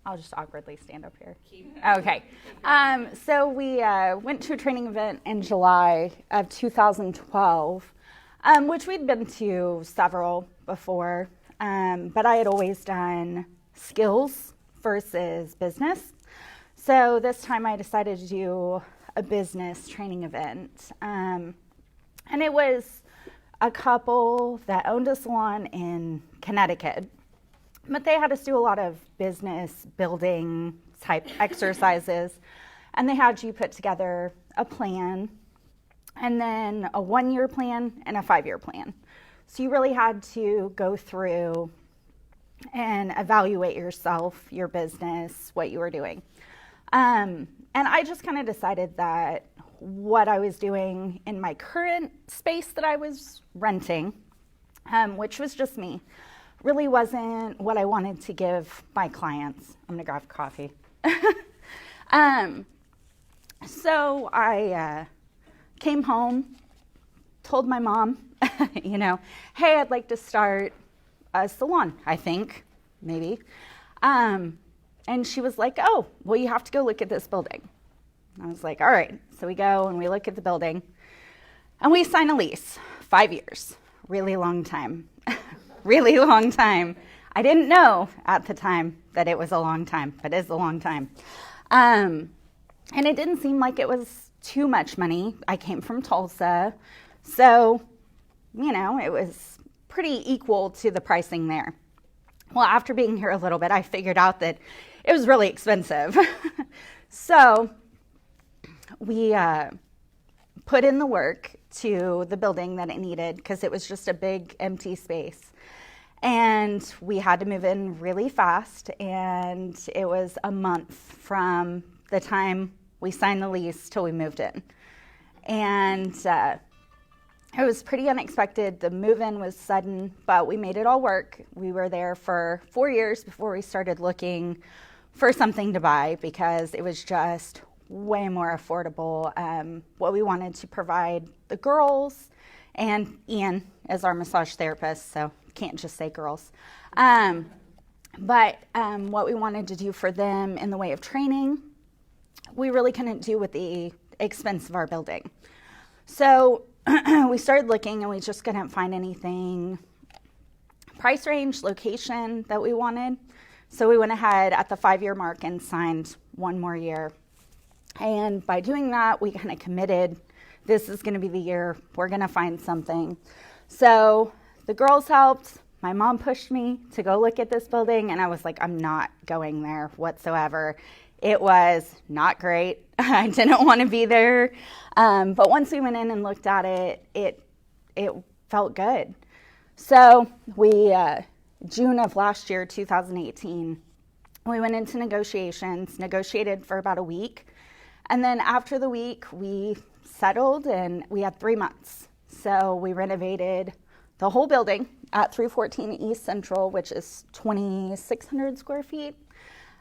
I'll just awkwardly stand up here. Okay. So we went to a training event in July of 2012, which we'd been to several before, but I had always done skills versus business. So this time I decided to do a business training event. And it was a couple that owned a salon in Connecticut. But they had us do a lot of business building type exercises, and they had you put together a plan, and then a 1-year plan and a 5-year plan. So you really had to go through and evaluate yourself, your business, what you were doing. And I just kind of decided that what I was doing in my current space that I was renting, which was just me, really wasn't what I wanted to give my clients. I'm gonna grab coffee. So I came home, told my mom, hey, I'd like to start a salon, I think, maybe. And she was like, oh, well, you have to go look at this building. I was like, all right. So we go and we look at the building, and we sign a lease, 5 years, really long time. Really long time. I didn't know at the time that it was a long time, but it's a long time. And it didn't seem like it was too much money. I came from Tulsa, so, it was pretty equal to the pricing there. Well, after being here a little bit, I figured out that it was really expensive. So we put in the work to the building that it needed because it was just a big empty space. And we had to move in really fast, and it was a month from the time we signed the lease till we moved in. And it was pretty unexpected. The move-in was sudden, but we made it all work. We were there for 4 years before we started looking for something to buy because it was just way more affordable. What we wanted to provide the girls, and Ian as our massage therapist, so can't just say girls. But what we wanted to do for them in the way of training, we really couldn't do with the expense of our building. So we started looking, and we just couldn't find anything price range, location that we wanted. So we went ahead at the 5-year mark and signed 1 more year. And by doing that, we kind of committed, this is going to be the year we're going to find something. So the girls helped. My mom pushed me to go look at this building, and I was like, I'm not going there whatsoever. It was not great. I didn't want to be there. But once we went in and looked at it, it felt good. So we, June of last year, 2018, we went into negotiations, negotiated for about a week. And then after the week, we settled, and we had 3 months. So we renovated the whole building at 314 East Central, which is 2,600 square feet,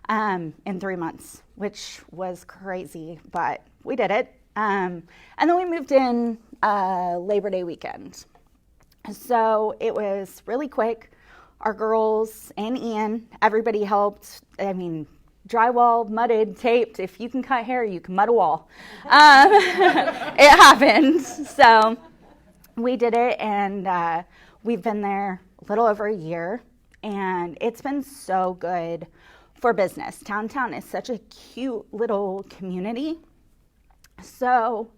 in 3 months, which was crazy, but we did it. And then we moved in Labor Day weekend. So it was really quick. Our girls and Ian, everybody helped. I mean, drywall, mudded, taped. If you can cut hair, you can mud a wall. It happened. So we did it, and we've been there a little over a year, and it's been so good for business. Downtown is such a cute little community, so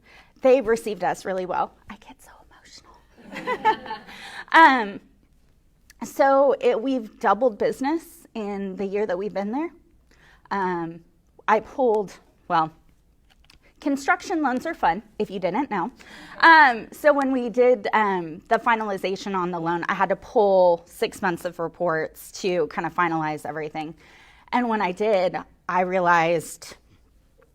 they've received us really well. I get so emotional. We've doubled business in the year that we've been there. I pulled, construction loans are fun, if you didn't know. So when we did the finalization on the loan, I had to pull 6 months of reports to kind of finalize everything. And when I did, I realized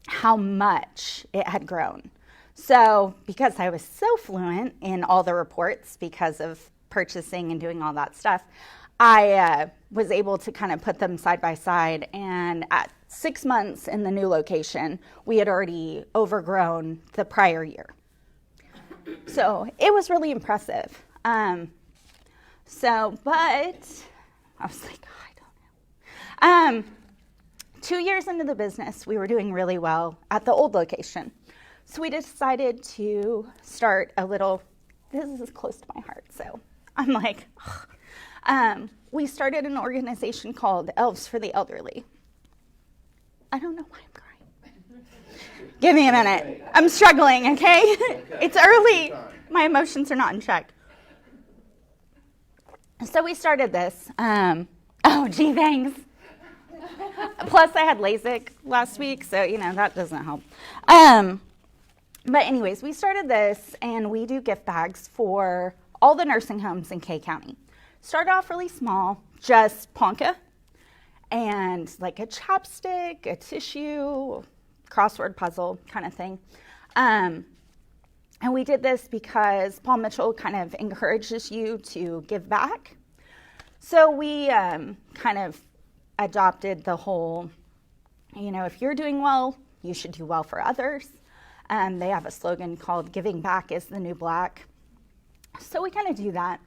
how much it had grown. So because I was so fluent in all the reports because of purchasing and doing all that stuff, I was able to kind of put them side by side. And at 6 months in the new location, we had already overgrown the prior year. So it was really impressive. But I was like, I don't know. 2 years into the business, we were doing really well at the old location. So we decided to start this is close to my heart, so I'm like, we started an organization called Elves for the Elderly. I don't know why I'm crying. Give me a minute. I'm struggling, okay? It's early. My emotions are not in check. So we started this. Oh, gee, thanks. Plus, I had LASIK last week, so, that doesn't help. But anyways, we started this, and we do gift bags for all the nursing homes in Kay County. Started off really small, just Ponca, and like a chapstick, a tissue, crossword puzzle kind of thing. And we did this because Paul Mitchell kind of encourages you to give back. So we kind of adopted the whole, if you're doing well, you should do well for others. They have a slogan called "Giving Back is the New Black." So we kind of do that.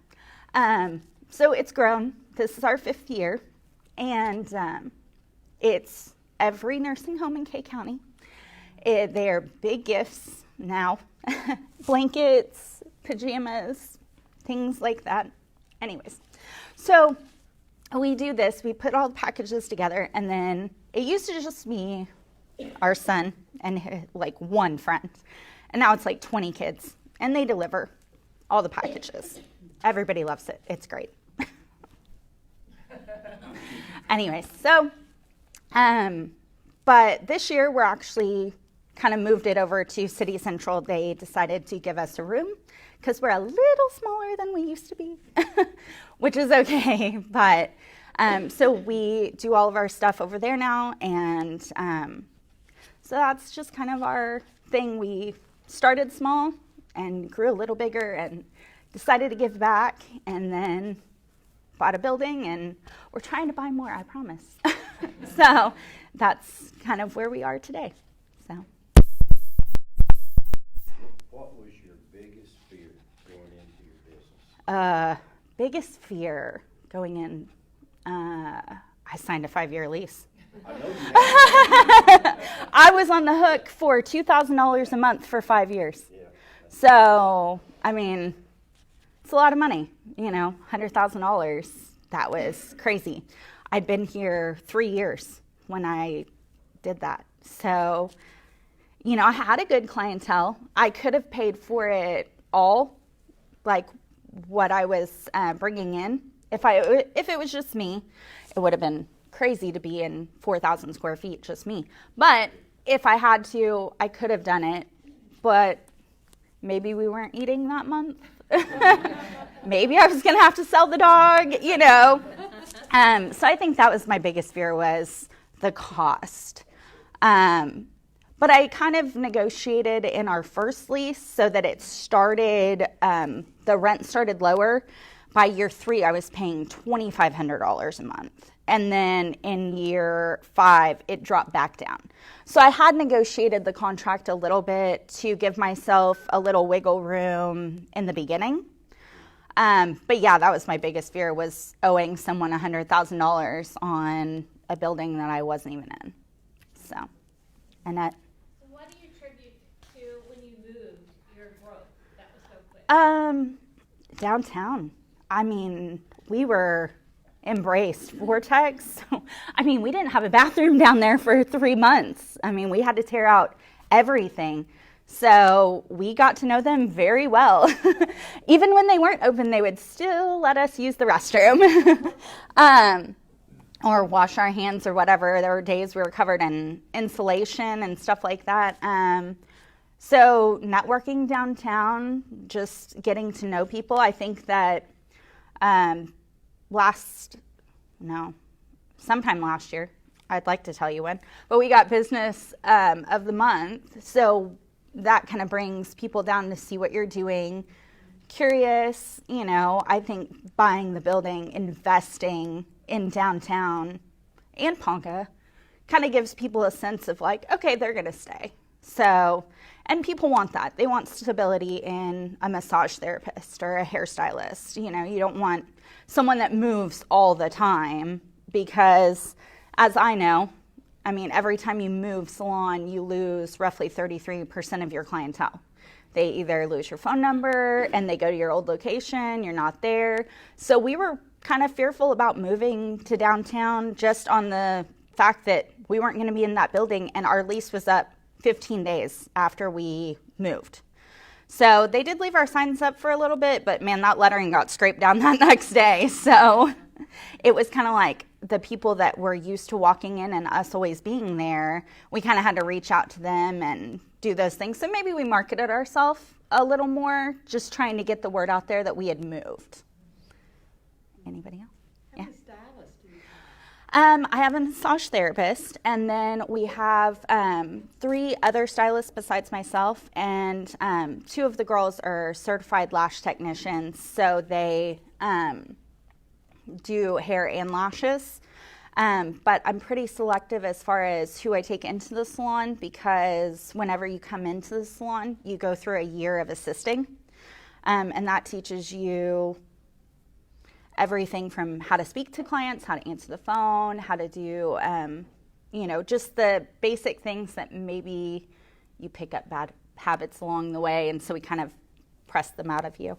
So it's grown. This is our 5th year. And it's every nursing home in Kay County. They are big gifts now. Blankets, pajamas, things like that. Anyways, so we do this. We put all the packages together, and then it used to just be our son and like one friend. And now it's like 20 kids, and they deliver all the packages. Everybody loves it. It's great. Anyways, so, but this year we're actually kind of moved it over to City Central. They decided to give us a room because we're a little smaller than we used to be, which is okay. But so we do all of our stuff over there now, and so that's just kind of our thing. We started small and grew a little bigger and decided to give back, and then bought a building, and we're trying to buy more, I promise. So that's kind of where we are today. So, what was your biggest fear going into your business? Biggest fear going in, I signed a 5-year lease. I know you I was on the hook for $2,000 a month for 5 years. Yeah. So, I mean, it's a lot of money, $100,000. That was crazy. I'd been here 3 years when I did that. So, I had a good clientele. I could have paid for it all, like what I was bringing in. If it was just me, it would have been crazy to be in 4,000 square feet, just me. But if I had to, I could have done it. But maybe we weren't eating that month. Maybe I was going to have to sell the dog, So I think that was my biggest fear, was the cost. But I kind of negotiated in our first lease so that it started, the rent started lower. By year 3, I was paying $2,500 a month. And then in year 5, it dropped back down. So I had negotiated the contract a little bit to give myself a little wiggle room in the beginning. But yeah, that was my biggest fear, was owing someone $100,000 on a building that I wasn't even in. So, Annette? So what do you attribute to when you moved your growth that was so quick? Downtown. I mean, we were embraced. Vortex. I mean, we didn't have a bathroom down there for 3 months. I mean, we had to tear out everything. So we got to know them very well. Even when they weren't open, they would still let us use the restroom or wash our hands or whatever. There were days we were covered in insulation and stuff like that. So networking downtown, just getting to know people. I think that sometime last year, I'd like to tell you when, but we got business of the month. So that kind of brings people down to see what you're doing, curious, I think buying the building, investing in downtown and Ponca kind of gives people a sense of like, okay, they're going to stay. So, and people want that. They want stability in a massage therapist or a hairstylist. You don't want someone that moves all the time, because as I know, I mean, every time you move salon, you lose roughly 33% of your clientele. They either lose your phone number and they go to your old location, you're not there. So we were kind of fearful about moving to downtown just on the fact that we weren't going to be in that building, and our lease was up 15 days after we moved. So they did leave our signs up for a little bit, but man, that lettering got scraped down that next day. So it was kind of like the people that were used to walking in and us always being there, we kind of had to reach out to them and do those things. So maybe we marketed ourselves a little more, just trying to get the word out there that we had moved. Anybody else? How many stylists do you I have a massage therapist, and then we have 3 other stylists besides myself, and 2 of the girls are certified lash technicians, so they do hair and lashes. But I'm pretty selective as far as who I take into the salon, because whenever you come into the salon, you go through a year of assisting, and that teaches you everything from how to speak to clients, how to answer the phone, how to do, just the basic things that maybe you pick up bad habits along the way, and so we kind of press them out of you.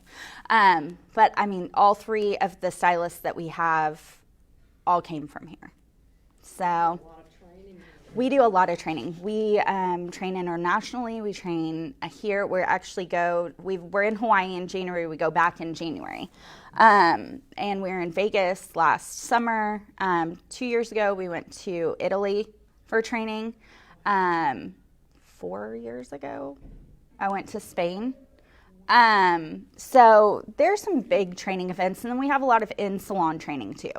But I mean, all 3 of the stylists that we have all came from here. So a lot of training? we do a lot of training. We train internationally. We train here. We're in Hawaii in January. We go back in January. And we were in Vegas last summer. 2 years ago, we went to Italy for training. 4 years ago, I went to Spain. So there's some big training events, and then we have a lot of in-salon training too.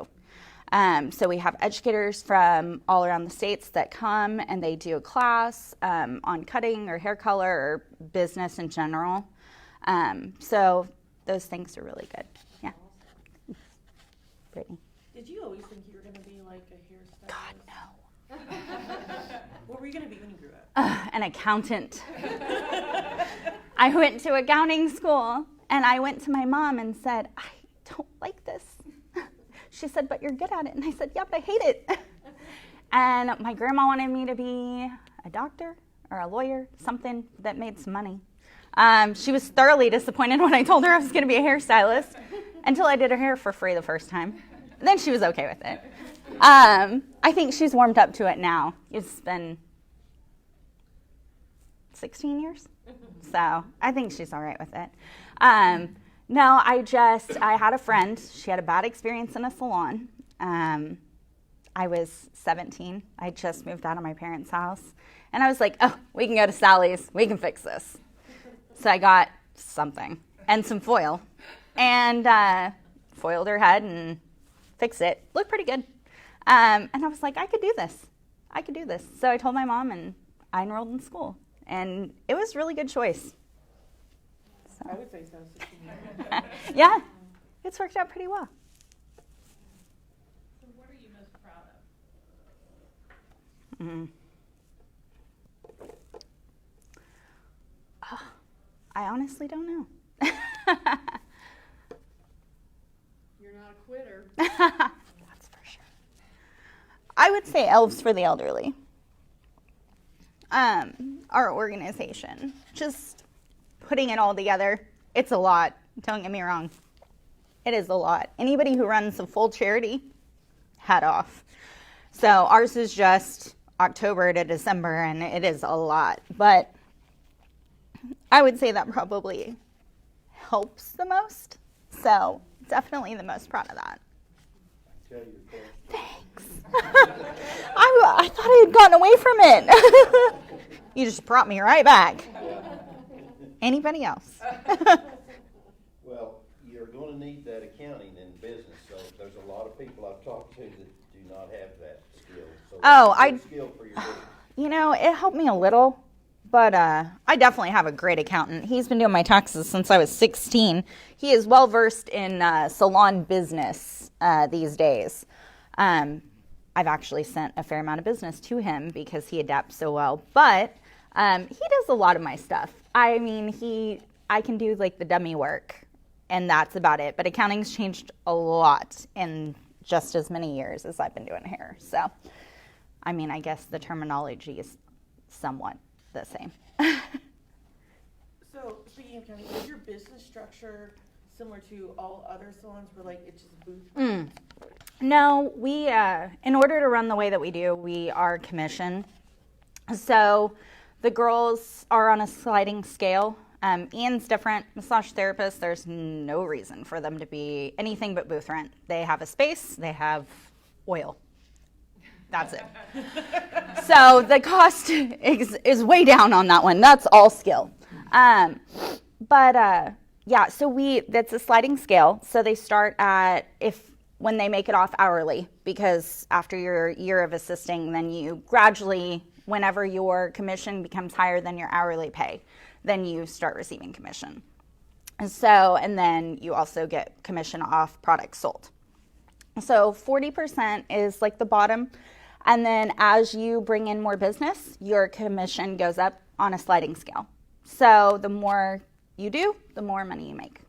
So we have educators from all around the states that come and they do a class on cutting or hair color or business in general. So those things are really good. Yeah. Brittany. Did you always think you were going to be like a hairstylist? God, no. What were you going to be when you grew up? An accountant. I went to accounting school, and I went to my mom and said, I don't like this. She said, but you're good at it. And I said, yeah, but I hate it. And my grandma wanted me to be a doctor or a lawyer, something that made some money. She was thoroughly disappointed when I told her I was going to be a hairstylist until I did her hair for free the first time. Then she was okay with it. I think she's warmed up to it now. It's been 16 years. So I think she's all right with it. No, I had a friend. She had a bad experience in a salon. I was 17. I just moved out of my parents' house. And I was like, oh, we can go to Sally's. We can fix this. So I got something and some foil and foiled her head and fixed it. Looked pretty good. And I was like, I could do this. So I told my mom, and I enrolled in school. And it was a really good choice. I would say so. Yeah, it's worked out pretty well. So what are you most proud of? I honestly don't know. You're not a quitter. That's for sure. I would say Elves for the Elderly. Our organization, just putting it all together, it's a lot. Don't get me wrong. It is a lot. Anybody who runs a full charity, hat off. So ours is just October to December, and it is a lot. But I would say that probably helps the most. So definitely the most proud of that. Tell your question. Thanks. I thought I had gotten away from it. You just brought me right back. Anybody else? Well, you're going to need that accounting in business, so there's a lot of people I've talked to that do not have that skill. So that's a good skill for your business. You know, it helped me a little, but I definitely have a great accountant. He's been doing my taxes since I was 16. He is well versed in salon business these days. I've actually sent a fair amount of business to him because he adapts so well. But he does a lot of my stuff. I mean, I can do like the dummy work, and that's about it. But accounting's changed a lot in just as many years as I've been doing hair. So I mean, I guess the terminology is somewhat the same. So, speaking of counting, is your business structure similar to all other salons where like it's just booth? No, we, in order to run the way that we do, we are commission. So the girls are on a sliding scale. Ian's different. Massage therapists, there's no reason for them to be anything but booth rent. They have a space, they have oil. That's it. So the cost is way down on that one. That's all skill. Yeah, so that's a sliding scale. So they start at when they make it off hourly, because after your year of assisting, then you gradually, whenever your commission becomes higher than your hourly pay, then you start receiving commission. And then you also get commission off products sold. So 40% is like the bottom. And then as you bring in more business, your commission goes up on a sliding scale. So the more you do, the more money you make.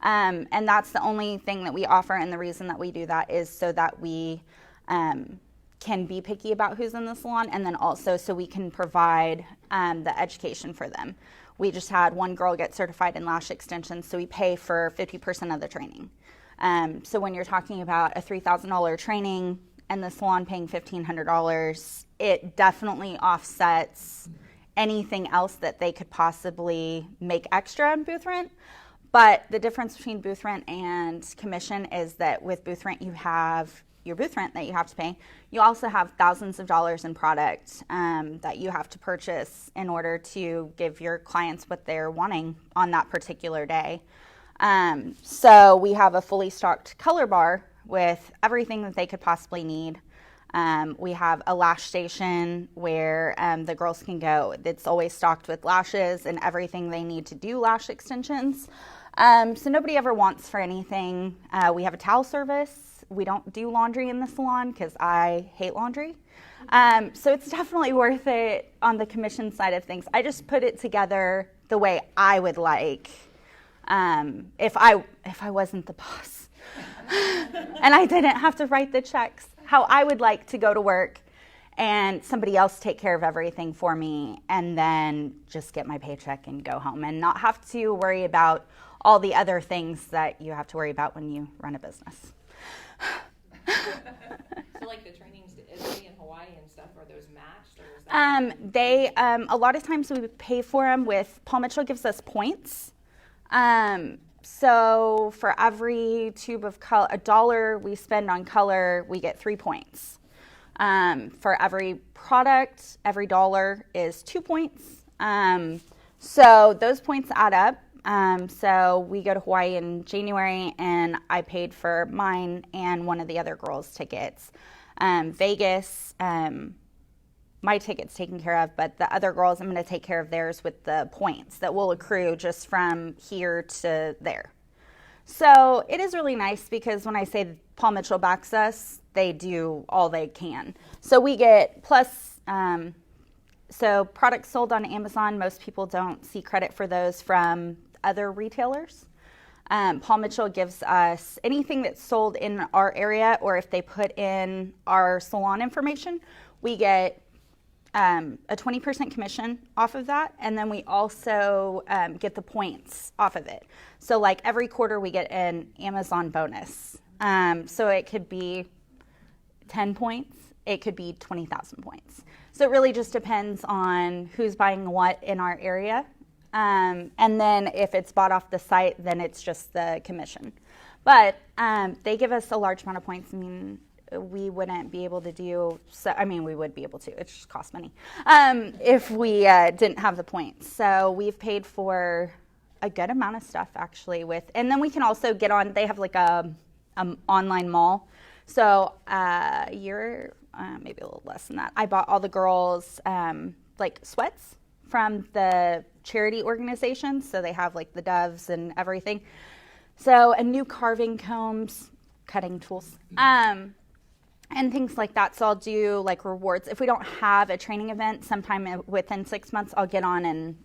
And that's the only thing that we offer. And the reason that we do that is so that we can be picky about who's in the salon, and then also so we can provide the education for them. We just had one girl get certified in lash extensions, so we pay for 50% of the training. So when you're talking about a $3,000 training and the salon paying $1,500, it definitely offsets anything else that they could possibly make extra in booth rent. But the difference between booth rent and commission is that with booth rent, you have your booth rent that you have to pay. You also have thousands of dollars in product that you have to purchase in order to give your clients what they're wanting on that particular day. So we have a fully stocked color bar with everything that they could possibly need. We have a lash station where the girls can go. It's always stocked with lashes and everything they need to do lash extensions. So nobody ever wants for anything. We have a towel service. We don't do laundry in the salon because I hate laundry. So it's definitely worth it on the commission side of things. I just put it together the way I would like if I wasn't the boss and I didn't have to write the checks, how I would like to go to work and somebody else take care of everything for me and then just get my paycheck and go home and not have to worry about all the other things that you have to worry about when you run a business. So like the trainings, is they in Hawaii and stuff, are those matched or is that? A lot of times we pay for them with, Paul Mitchell gives us points. So for every tube of color, $1 we spend on color, we get 3 points. For every product, every $1 is 2 points. So those points add up. So we go to Hawaii in January and I paid for mine and one of the other girls' tickets. Vegas, my ticket's taken care of, but the other girls, I'm going to take care of theirs with the points that will accrue just from here to there. So it is really nice because when I say Paul Mitchell backs us, they do all they can. So we get plus, so products sold on Amazon, most people don't see credit for those from other retailers. Paul Mitchell gives us anything that's sold in our area, or if they put in our salon information, we get a 20% commission off of that, and then we also get the points off of it. So like every quarter we get an Amazon bonus. So it could be 10 points, it could be 20,000 points. So it really just depends on who's buying what in our area. And then if it's bought off the site, then it's just the commission. But they give us a large amount of points. I mean, we wouldn't be able to do, so, I mean, we would be able to, it just costs money, if we didn't have the points. So we've paid for a good amount of stuff actually and then we can also get on, they have like a online mall. So a year, maybe a little less than that, I bought all the girls like sweats from the charity organizations. So they have like the doves and everything. So, and new carving combs, cutting tools, and things like that. So I'll do like rewards. If we don't have a training event, sometime within 6 months, I'll get on and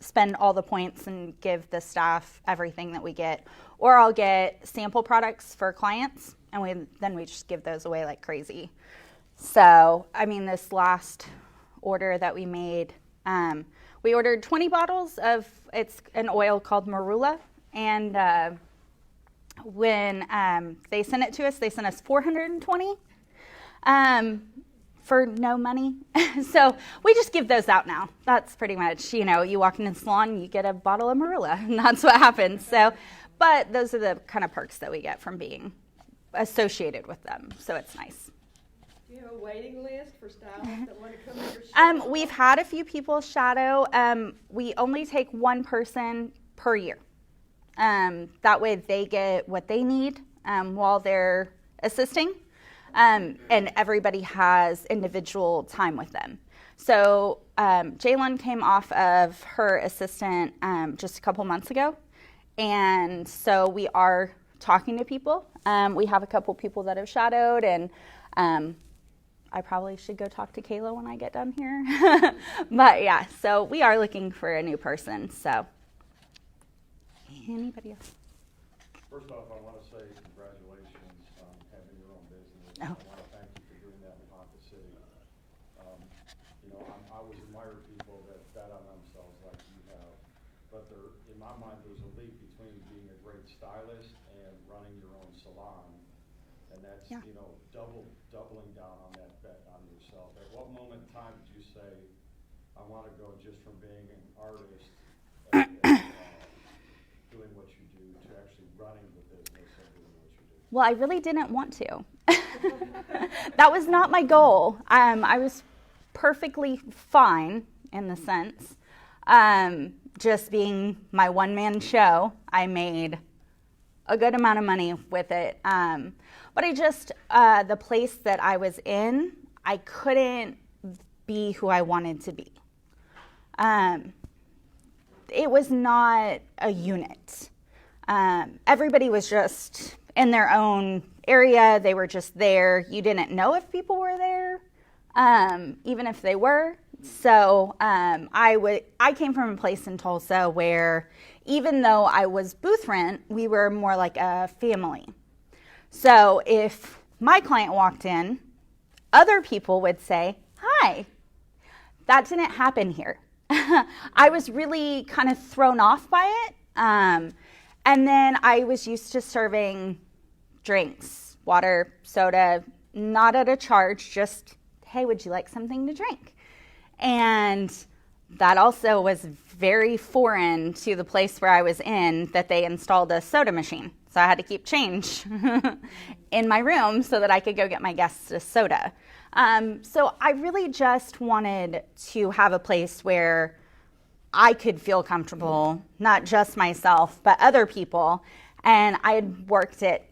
spend all the points and give the staff everything that we get. Or I'll get sample products for clients, and then we just give those away like crazy. So, I mean, this last order that we made, we ordered 20 bottles of, it's an oil called marula. And when they sent it to us, they sent us 420 for no money. So we just give those out now. That's pretty much, you walk in the salon, you get a bottle of marula, and that's what happens. So, but those are the kind of perks that we get from being associated with them. So it's nice. Do you have a waiting list for stylists that want to come to your show? We've had a few people shadow. We only take one person per year. That way they get what they need while they're assisting. And everybody has individual time with them. So Jalen came off of her assistant just a couple months ago. And so we are talking to people. We have a couple people that have shadowed, and I probably should go talk to Kayla when I get done here. But yeah, so we are looking for a new person. So anybody else? First off, I want to say congratulations on having your own business. Oh. I want to thank you for doing that in Ponca City. I always admire people that bet on themselves like you have. But in my mind, there's a leap between being a great stylist and running your own salon. And that's, Yeah. Doubling down on that bet on yourself. At what moment in time did you say, I want to go just from being an artist and doing what you do to actually running the business and doing what you do? Well, I really didn't want to. That was not my goal. I was perfectly fine in the sense. Just being my one-man show, I made a good amount of money with it. But I just, the place that I was in, I couldn't be who I wanted to be. It was not a unit. Everybody was just in their own area. They were just there. You didn't know if people were there, even if they were. So I came from a place in Tulsa where even though I was booth rent, we were more like a family. So if my client walked in, other people would say, hi. That didn't happen here. I was really kind of thrown off by it. And then I was used to serving drinks, water, soda, not at a charge, just, hey, would you like something to drink? And that also was very foreign to the place where I was in, that they installed a soda machine. So I had to keep change in my room so that I could go get my guests a soda. So I really just wanted to have a place where I could feel comfortable, not just myself, but other people. And I had worked at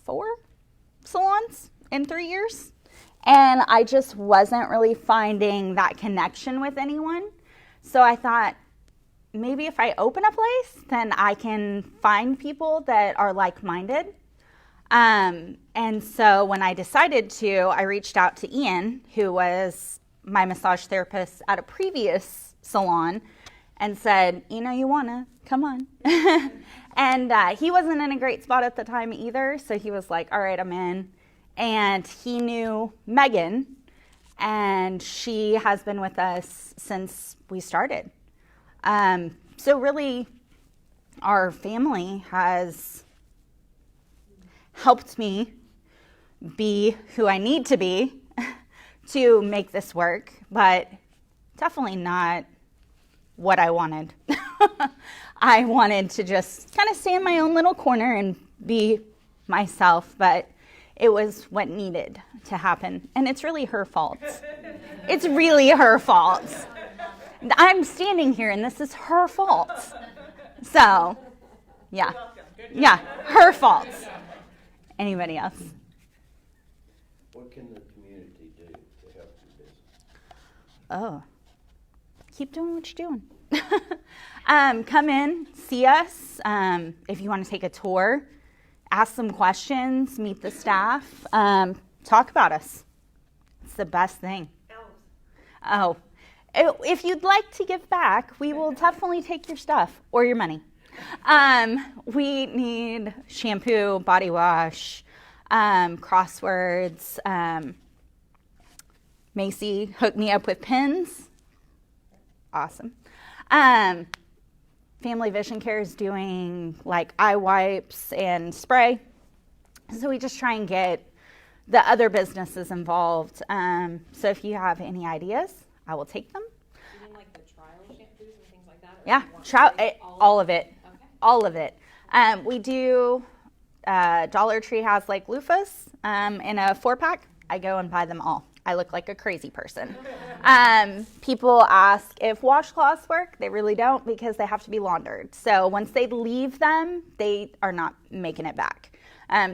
4 salons in 3 years. And I just wasn't really finding that connection with anyone. So I thought, maybe if I open a place, then I can find people that are like-minded. And so when I decided to, I reached out to Ian, who was my massage therapist at a previous salon, and said, you wanna, come on. And he wasn't in a great spot at the time either, so he was like, all right, I'm in. And he knew Megan, and she has been with us since we started. So really, our family has helped me be who I need to be to make this work, but definitely not what I wanted. I wanted to just kind of stay in my own little corner and be myself, but it was what needed to happen. And it's really her fault. It's really her fault. I'm standing here and this is her fault. So, yeah. Yeah, her fault. Anybody else? What can the community do to help your business? Oh, keep doing what you're doing. Come in, see us. If you want to take a tour, ask some questions, meet the staff, talk about us. It's the best thing. Oh, if you'd like to give back, we will definitely take your stuff or your money. We need shampoo, body wash, crosswords. Macy hooked me up with pins. Awesome. Family Vision Care is doing like eye wipes and spray. So we just try and get the other businesses involved. So if you have any ideas, I will take them. You mean like the trial shampoos and things like that? Or Yeah, you want all of it. Okay. All of it. We do, Dollar Tree has like loofahs in a 4-pack. I go and buy them all. I look like a crazy person. People ask if washcloths work. They really don't because they have to be laundered. So once they leave them, they are not making it back.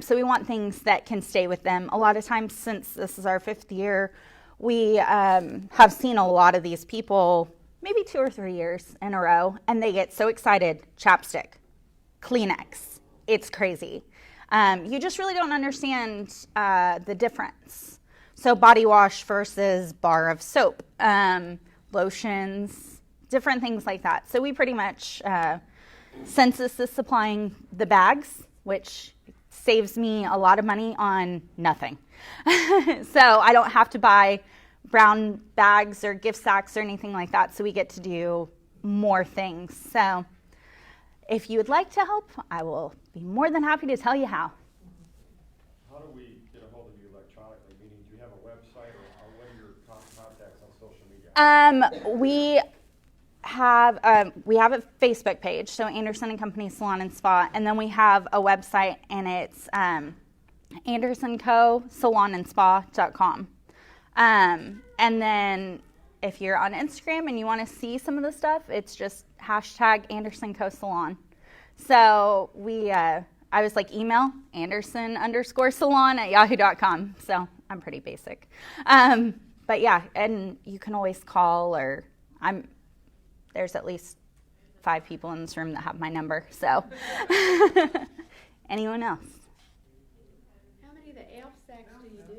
So we want things that can stay with them. A lot of times, since this is our 5th year, we have seen a lot of these people maybe 2 or 3 years in a row, and they get so excited. Chapstick, Kleenex, it's crazy. You just really don't understand the difference. So body wash versus bar of soap, lotions, different things like that. So we pretty much, Census is supplying the bags, which saves me a lot of money on nothing. So I don't have to buy brown bags or gift sacks or anything like that. So we get to do more things. So if you would like to help, I will be more than happy to tell you how. How do we get a hold of you electronically? Meaning, do you have a website or what are your contacts on social media? We have a Facebook page, so Anderson and Company Salon and Spa, and then we have a website, and it's andersoncosalonandspa.com. And then if you're on Instagram and you want to see some of the stuff, it's just #AndersonCoSalon. So I was like, email Anderson_salon@yahoo.com. So I'm pretty basic. But yeah, and you can always call, or there's at least 5 people in this room that have my number. So anyone else? How many of the elf sacks do you do?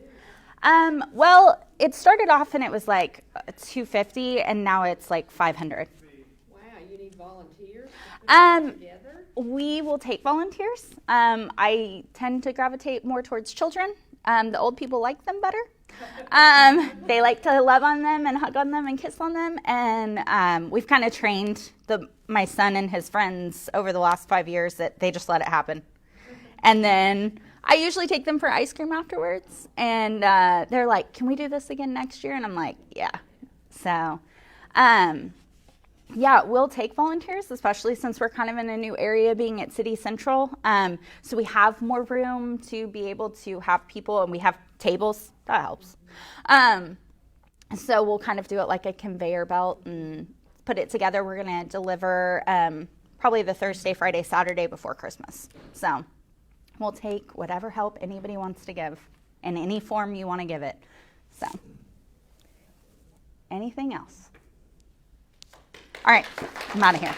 Well, it started off and it was like $250, and now it's like $500. Wow, you need volunteers to put Um, it together? We will take volunteers. I tend to gravitate more towards children. The old people like them better. They like to love on them and hug on them and kiss on them. And we've kind of trained my son and his friends over the last 5 years that they just let it happen. And then I usually take them for ice cream afterwards. And they're like, can we do this again next year? And I'm like, yeah. So, yeah, we'll take volunteers, especially since we're kind of in a new area being at City Central. So we have more room to be able to have people, and we have tables. That helps. So we'll kind of do it like a conveyor belt and put it together. We're going to deliver probably the Thursday, Friday, Saturday before Christmas. So we'll take whatever help anybody wants to give in any form you want to give it. So anything else? All right, I'm out of here.